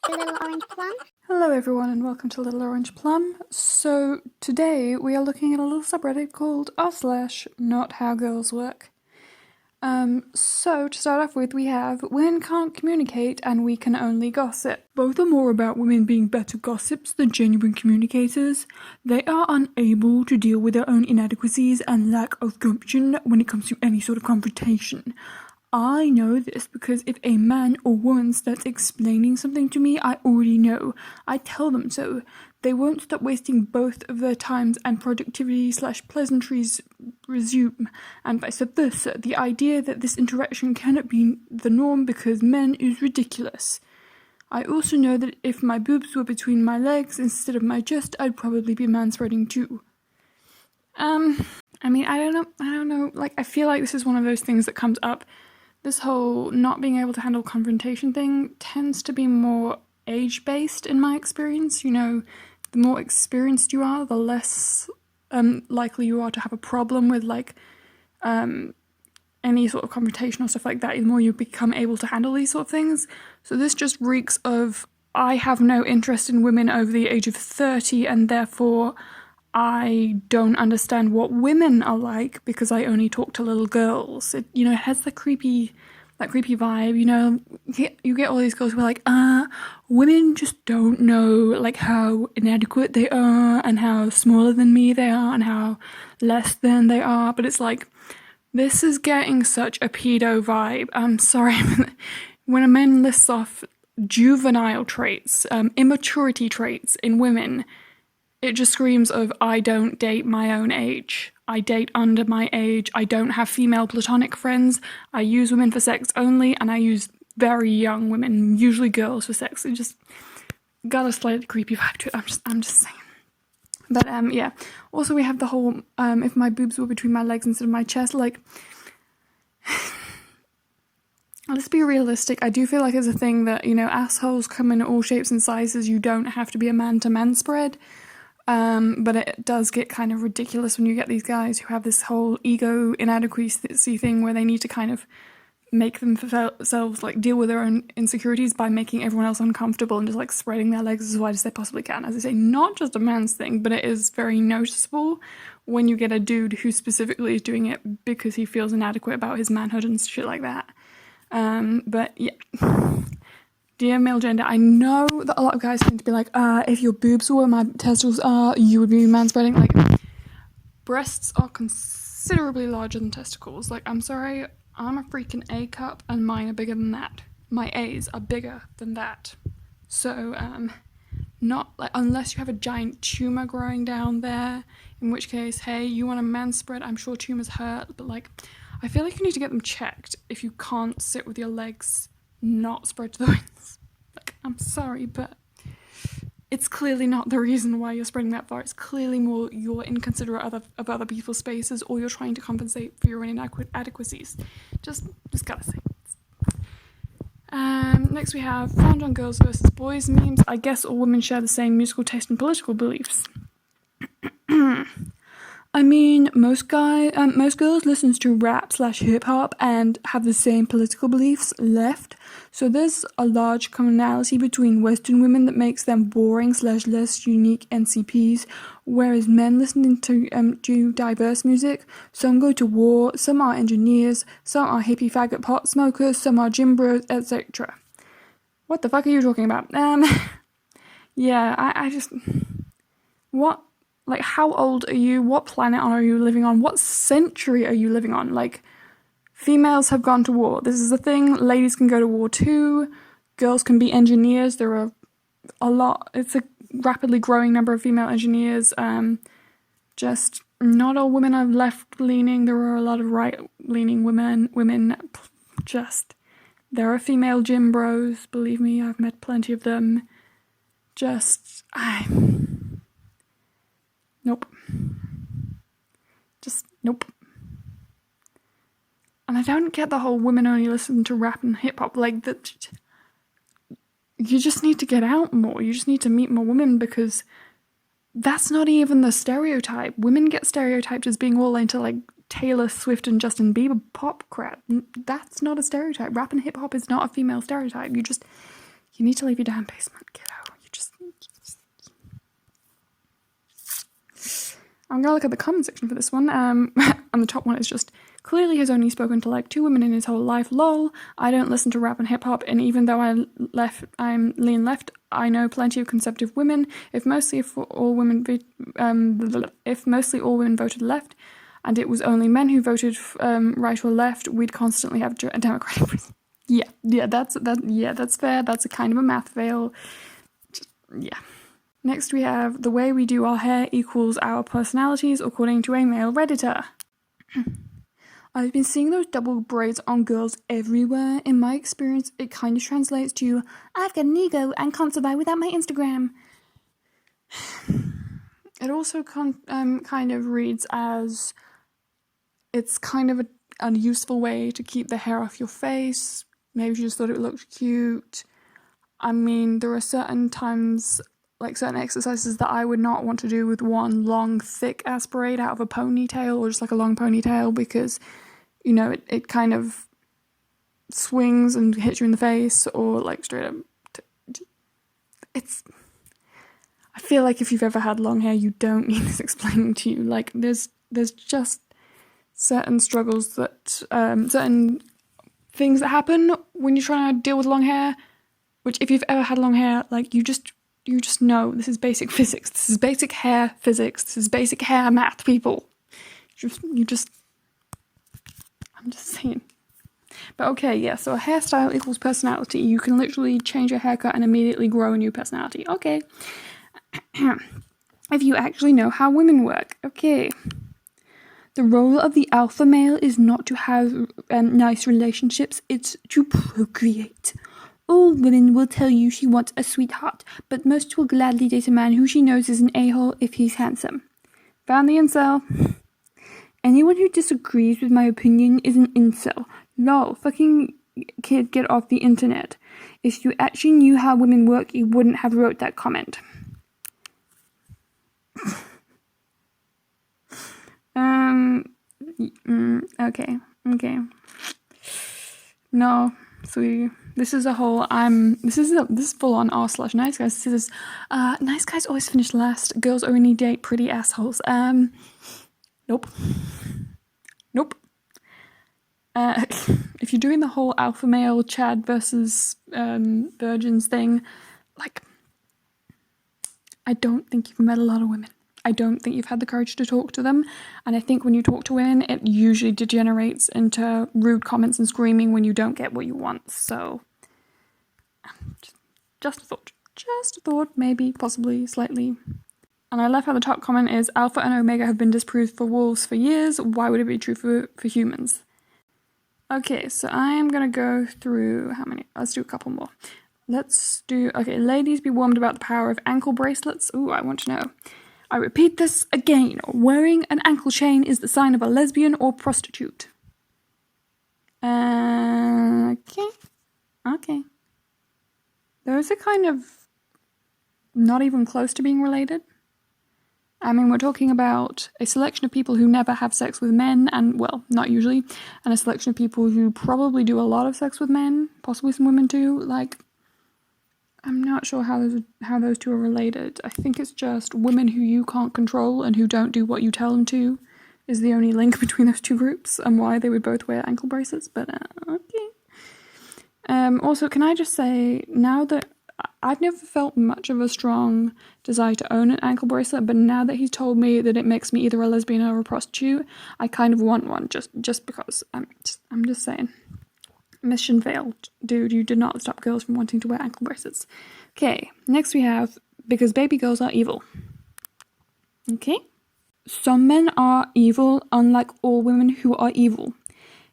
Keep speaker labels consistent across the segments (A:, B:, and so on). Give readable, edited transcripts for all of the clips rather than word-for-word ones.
A: Little Orange Plum.
B: Hello everyone and welcome to Little Orange Plum. So today we are looking at a little subreddit called r/NotHowGirlsWork. So to start off with, we have women can't communicate and we can only gossip. Both are more about women being better gossips than genuine communicators. They are unable to deal with their own inadequacies and lack of gumption when it comes to any sort of confrontation. I know this because if a man or woman starts explaining something to me, I already know. I tell them so. They won't stop wasting both of their times and productivity/pleasantries resume, and vice versa. The idea that this interaction cannot be the norm because men is ridiculous. I also know that if my boobs were between my legs instead of my chest, I'd probably be manspreading too. I don't know, like, I feel like this is one of those things that comes up. This whole not being able to handle confrontation thing tends to be more age-based in my experience. You know, the more experienced you are, the less likely you are to have a problem with, like, any sort of confrontation or stuff like that, the more you become able to handle these sort of things. So this just reeks of, I have no interest in women over the age of 30, and therefore I don't understand what women are like because I only talk to little girls. It has that creepy vibe, you get all these girls who are like, women just don't know, like, how inadequate they are and how smaller than me they are and how less than they are, but it's like, this is getting such a pedo vibe. I'm sorry, when a man lists off juvenile traits, immaturity traits in women, it just screams of, I don't date my own age. I date under my age. I don't have female platonic friends. I use women for sex only, and I use very young women, usually girls, for sex. It just got a slightly creepy vibe to it. I'm just saying. But yeah. Also, we have the whole if my boobs were between my legs instead of my chest. Like, let's be realistic. I do feel like it's a thing that, assholes come in all shapes and sizes. You don't have to be a man to manspread. But it does get kind of ridiculous when you get these guys who have this whole ego inadequacy thing where they need to kind of make themselves, like, deal with their own insecurities by making everyone else uncomfortable and just, like, spreading their legs as wide as they possibly can. As I say, not just a man's thing, but it is very noticeable when you get a dude who specifically is doing it because he feels inadequate about his manhood and shit like that. But yeah. Dear male gender, I know that a lot of guys tend to be like, if your boobs were where my testicles are, you would be manspreading. Like, breasts are considerably larger than testicles. Like, I'm sorry, I'm a freaking A cup and mine are bigger than that. My A's are bigger than that. So, not, like, unless you have a giant tumor growing down there, in which case, hey, you want a manspread, I'm sure tumors hurt, but, like, I feel like you need to get them checked if you can't sit with your legs not spread to the winds. Like, I'm sorry, but it's clearly not the reason why you're spreading that far. It's clearly more you're inconsiderate of other people's spaces, or you're trying to compensate for your own inadequacies. Just gotta say. Next we have found on girls versus boys memes. I guess all women share the same musical taste and political beliefs. I mean, most girls listen to rap/hip-hop and have the same political beliefs left, so there's a large commonality between Western women that makes them boring/less unique NCPs, whereas men listening to diverse music, some go to war, some are engineers, some are hippie faggot pot smokers, some are gym bros, etc. What the fuck are you talking about? Yeah, I just... What? Like, how old are you? What planet are you living on? What century are you living on? Like, females have gone to war. This is a thing. Ladies can go to war too. Girls can be engineers. There are a lot. It's a rapidly growing number of female engineers. Just not all women are left-leaning. There are a lot of right-leaning women. Just, there are female gym bros. Believe me, I've met plenty of them. Nope. Just, nope. And I don't get the whole women only listen to rap and hip-hop, like, that. You just need to get out more. You just need to meet more women, because that's not even the stereotype. Women get stereotyped as being all into, like, Taylor Swift and Justin Bieber pop crap. That's not a stereotype. Rap and hip-hop is not a female stereotype. You You need to leave your damn basement, kiddo. I'm gonna look at the comment section for this one. And the top one is just, clearly has only spoken to like 2 women in his whole life, lol. I don't listen to rap and hip hop, and even though I'm lean left, I know plenty of conservative women. If mostly all women voted left, and it was only men who voted right or left, we'd constantly have a Democratic. That's fair. That's a kind of a math fail. Yeah. Next we have, the way we do our hair equals our personalities according to a male Redditor. I've been seeing those double braids on girls everywhere. In my experience, it kind of translates to, I've got an ego and can't survive without my Instagram. It also kind of reads as, it's kind of a useful way to keep the hair off your face. Maybe you just thought it looked cute. I mean, there are certain times, like certain exercises that I would not want to do with one long, thick ass braid out of a ponytail, or just like a long ponytail, because, you know, it kind of swings and hits you in the face, or like straight up. I feel like if you've ever had long hair, you don't need this explaining to you. Like, there's just certain struggles that, certain things that happen when you're trying to deal with long hair, which if you've ever had long hair, like, you just know this is basic physics. This is basic hair physics. This is basic hair math, people. I'm just saying. But okay, yeah, so a hairstyle equals personality. You can literally change your haircut and immediately grow a new personality. Okay. If you actually know how women work. Okay. The role of the alpha male is not to have nice relationships, it's to procreate. All women will tell you she wants a sweetheart, but most will gladly date a man who she knows is an a-hole if he's handsome. Found the incel. Anyone who disagrees with my opinion is an incel. Lol, fucking kid, get off the internet. If you actually knew how women work, you wouldn't have wrote that comment. Okay. No, sweetie. This is a whole, this is full on r/nice guys. This is, nice guys always finish last. Girls only date pretty assholes. Nope. If you're doing the whole alpha male Chad versus, virgins thing, like, I don't think you've met a lot of women. I don't think you've had the courage to talk to them, and I think when you talk to women, it usually degenerates into rude comments and screaming when you don't get what you want, so just a thought, maybe, possibly, slightly. And I love how the top comment is, Alpha and Omega have been disproved for wolves for years, why would it be true for humans? Okay, so I am gonna go through, how many? Let's do a couple more. Okay, ladies, be warned about the power of ankle bracelets. Ooh, I want to know. I repeat this again. Wearing an ankle chain is the sign of a lesbian or prostitute. Okay. Those are kind of not even close to being related. I mean, we're talking about a selection of people who never have sex with men, and, well, not usually, and a selection of people who probably do a lot of sex with men, possibly some women too. Like, I'm not sure how those two are related. I think it's just women who you can't control and who don't do what you tell them to is the only link between those two groups, and why they would both wear ankle bracelets, but okay. Also, can I just say, now that I've never felt much of a strong desire to own an ankle bracelet, but now that he's told me that it makes me either a lesbian or a prostitute, I kind of want one, just because. I'm just saying. Mission failed. Dude, you did not stop girls from wanting to wear ankle bracelets. Okay, next we have, because baby girls are evil. Okay. Some men are evil, unlike all women who are evil.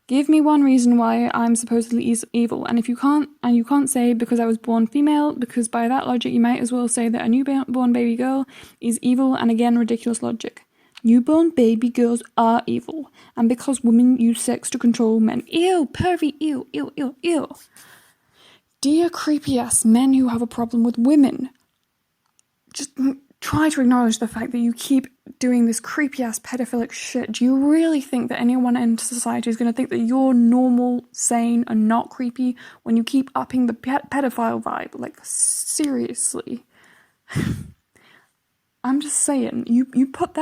B: Give me one reason why I'm supposedly evil, and you can't say because I was born female, because by that logic you might as well say that a newborn baby girl is evil, and again, ridiculous logic. Newborn baby girls are evil, and because women use sex to control men. Ew, pervy, ew. Dear creepy ass men who have a problem with women. try to acknowledge the fact that you keep doing this creepy-ass pedophilic shit. Do you really think that anyone in society is going to think that you're normal, sane, and not creepy when you keep upping the pedophile vibe? Like, seriously. I'm just saying, you put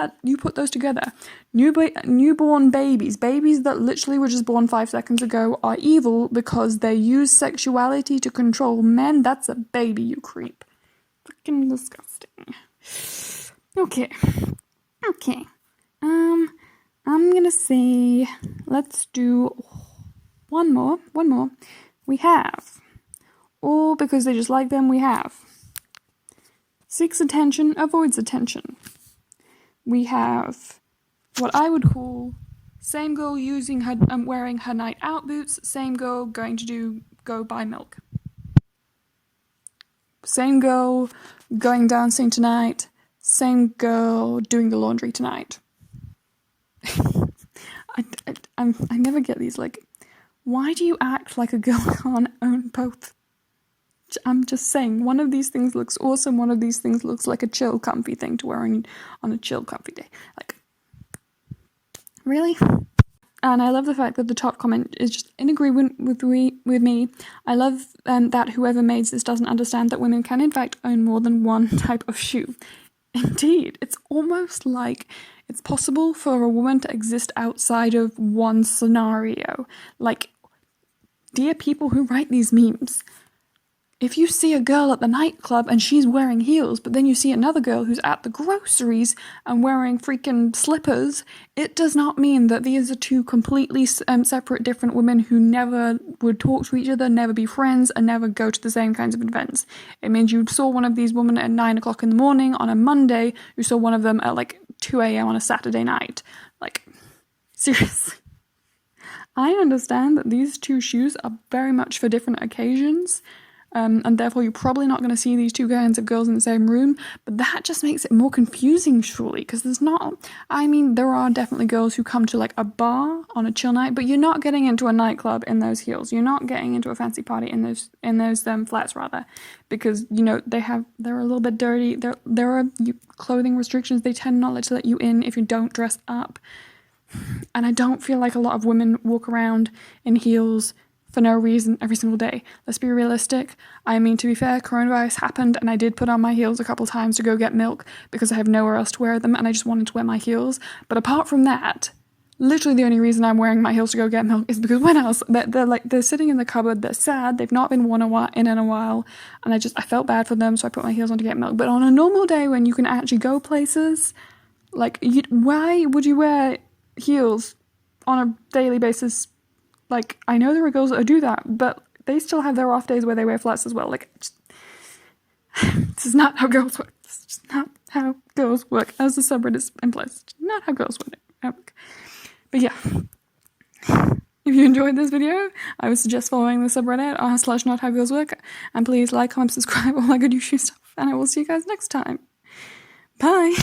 B: those together. Newborn babies that literally were just born 5 seconds ago are evil because they use sexuality to control men. That's a baby, you creep. Freaking disgusting. Okay. I'm gonna say, let's do one more. We have, or because they just like them, we have seeks attention, avoids attention. We have what I would call same girl wearing her night out boots, same girl going to go buy milk. Same girl going dancing tonight, same girl doing the laundry tonight. I never get these, like, why do you act like a girl can't own both? I'm just saying, one of these things looks awesome, one of these things looks like a chill, comfy thing to wear on a chill, comfy day. Like, really? And I love the fact that the top comment is just in agreement with me. I love that whoever made this doesn't understand that women can in fact own more than one type of shoe. Indeed, it's almost like it's possible for a woman to exist outside of one scenario. Like, dear people who write these memes, if you see a girl at the nightclub and she's wearing heels, but then you see another girl who's at the groceries and wearing freaking slippers, it does not mean that these are two completely separate, different women who never would talk to each other, never be friends, and never go to the same kinds of events. It means you saw one of these women at 9 o'clock in the morning on a Monday, you saw one of them at like 2 a.m. on a Saturday night. Like, seriously. I understand that these two shoes are very much for different occasions, and therefore you're probably not going to see these two kinds of girls in the same room, but that just makes it more confusing, surely, because there are definitely girls who come to like a bar on a chill night, but you're not getting into a nightclub in those heels, you're not getting into a fancy party in those flats, rather, because, you know, they're a little bit dirty, there are clothing restrictions, they tend not to let you in if you don't dress up, and I don't feel like a lot of women walk around in heels for no reason every single day. Let's be realistic. I mean, to be fair, coronavirus happened and I did put on my heels a couple times to go get milk because I have nowhere else to wear them and I just wanted to wear my heels. But apart from that, literally the only reason I'm wearing my heels to go get milk is because when else? They're sitting in the cupboard, they're sad, they've not been worn in a while, and I felt bad for them, so I put my heels on to get milk. But on a normal day when you can actually go places, like, why would you wear heels on a daily basis? Like, I know there are girls that do that, but they still have their off days where they wear flats as well. Like, this is not how girls work. This is just not how girls work, as the subreddit implies. It's not how girls work. But yeah, if you enjoyed this video, I would suggest following the subreddit r/nothowgirlswork, and please like, comment, subscribe, all that good YouTube stuff, and I will see you guys next time. Bye!